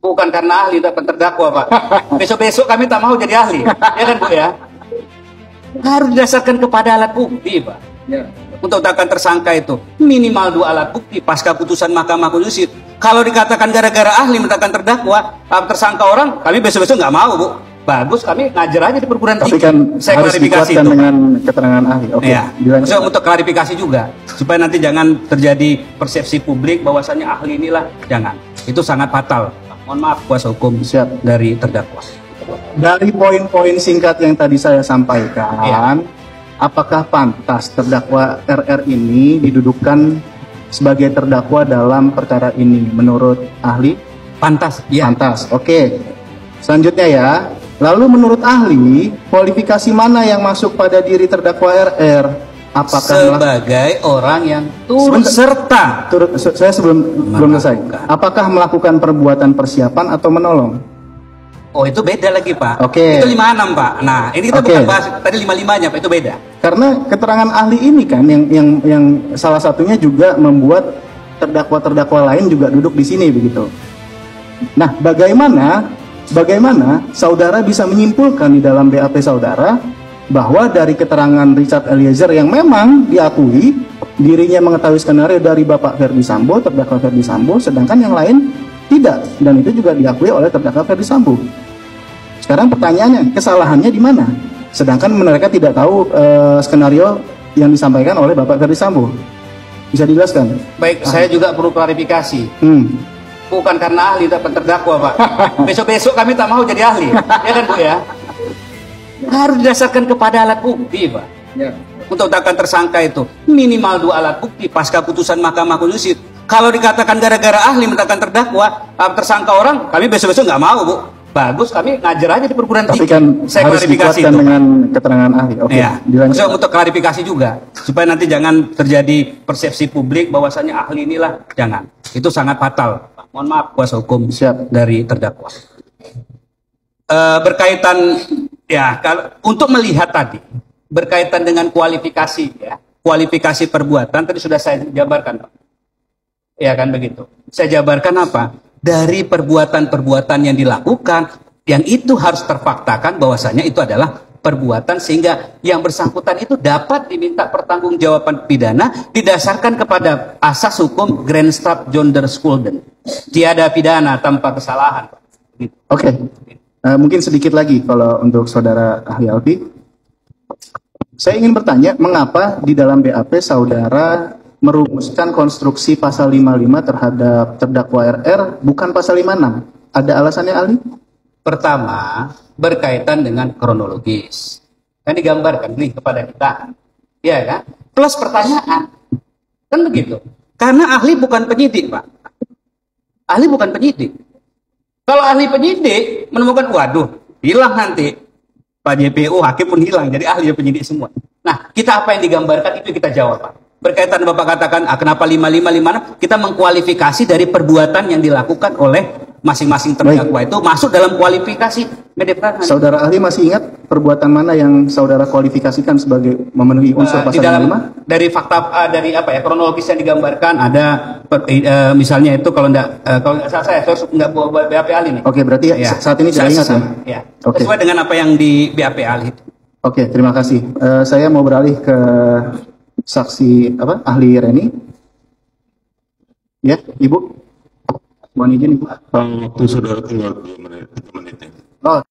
Bukan karena ahli dapat terdakwa, Pak. Besok-besok kami tak mau jadi ahli. Ya kan, Bu ya? Harus didasarkan kepada alat bukti, Pak. Ya. Untuk takkan tersangka itu minimal 2 alat bukti pasca putusan Mahkamah Konstitusi. Kalau dikatakan gara-gara ahli menetapkan terdakwa, tersangka orang, kami besok-besok nggak mau, Bu. Bagus, kami ngajar aja di perguruan tinggi. Tapi kan saya harus klarifikasi itu dengan keterangan ahli. Oke. Ya. So, untuk klarifikasi juga supaya nanti jangan terjadi persepsi publik bahwasanya ahli inilah, jangan. Itu sangat fatal. Mohon maaf kuasa hukum dari terdakwa. Dari poin-poin singkat yang tadi saya sampaikan, apakah pantas terdakwa RR ini didudukan sebagai terdakwa dalam perkara ini menurut ahli? Pantas, ya. Pantas, oke. Selanjutnya ya, lalu menurut ahli, kualifikasi mana yang masuk pada diri terdakwa RR? Apakah sebagai orang yang turut serta? Saya belum selesai. Apakah melakukan perbuatan persiapan atau menolong? Oh, itu beda lagi, Pak. Oke. Itu 56, Pak. Nah, ini kita bukan bahas tadi 55-nya, Pak. Itu beda. Karena keterangan ahli ini kan yang salah satunya juga membuat terdakwa-terdakwa lain juga duduk di sini begitu. Nah, bagaimana saudara bisa menyimpulkan di dalam BAP saudara bahwa dari keterangan Richard Eliezer yang memang diakui dirinya mengetahui skenario dari Bapak Ferdy Sambo, terdakwa Ferdy Sambo, sedangkan yang lain tidak, dan itu juga diakui oleh terdakwa Ferdy Sambo. Sekarang pertanyaannya, kesalahannya di mana? Sedangkan mereka tidak tahu skenario yang disampaikan oleh Bapak Ferdy Sambo. Bisa dijelaskan? Baik, saya juga perlu klarifikasi. Bukan karena ahli dapat terdakwa, Pak. Besok-besok kami tak mau jadi ahli. Ya kan, Bu ya? Harus didasarkan kepada alat bukti, Pak. Ya. Untuk takkan tersangka itu minimal 2 alat bukti pasca putusan Mahkamah Konstitusi. Kalau dikatakan gara-gara ahli menetapkan terdakwa, tersangka orang, kami besok-besok nggak mau, Bu. Bagus, kami ngajar aja di perguruan tinggi. Tapi kan saya harus klarifikasi itu dengan keterangan ahli. Oke. Ya. So, untuk klarifikasi juga supaya nanti jangan terjadi persepsi publik bahwasanya ahli inilah, jangan. Itu sangat fatal. Mohon maaf kuasa hukum dari terdakwa. Berkaitan ya, untuk melihat tadi berkaitan dengan kualifikasi ya, kualifikasi perbuatan tadi sudah saya jabarkan, Pak. Ya kan begitu. Saya jabarkan apa? Dari perbuatan-perbuatan yang dilakukan, yang itu harus terfaktakan bahwasanya itu adalah perbuatan sehingga yang bersangkutan itu dapat diminta pertanggungjawaban pidana didasarkan kepada asas hukum Grand Strap Jonderskulden. Tiada pidana tanpa kesalahan. Gitu. Oke. Mungkin sedikit lagi kalau untuk saudara ahli Alfi. Saya ingin bertanya, mengapa di dalam BAP saudara merumuskan konstruksi pasal 55 terhadap terdakwa RR bukan pasal 56? Ada alasannya, ahli? Pertama, berkaitan dengan kronologis. Kan digambarkan nih kepada kita. Ya kan? Plus pertanyaan. Kan begitu. Karena ahli bukan penyidik, Pak. Ahli bukan penyidik. Kalau ahli penyidik menemukan, waduh, hilang nanti. Pak JPU, hakim pun hilang. Jadi ahli penyidik semua. Nah, kita apa yang digambarkan itu kita jawab, Pak. Berkaitan Bapak katakan, kenapa 5556? Kita mengkualifikasi dari perbuatan yang dilakukan oleh masing-masing terdakwa itu masuk dalam kualifikasi. Saudara ahli masih ingat perbuatan mana yang saudara kualifikasikan sebagai memenuhi unsur pasal 55? Dari fakta dari apa ya, kronologis yang digambarkan ada misalnya itu kalau enggak saya harus enggak buat BAP ahli nih. Oke, berarti saat ini tidak ingat ya? Ya. Okay. Sesuai dengan apa yang di BAP ahli itu. Oke, terima kasih. Saya mau beralih ke saksi ahli Reni. Ya, Ibu. Mohon izin, Ibu. Waktu saudara tinggal 2 menit. 3 menit. Oh.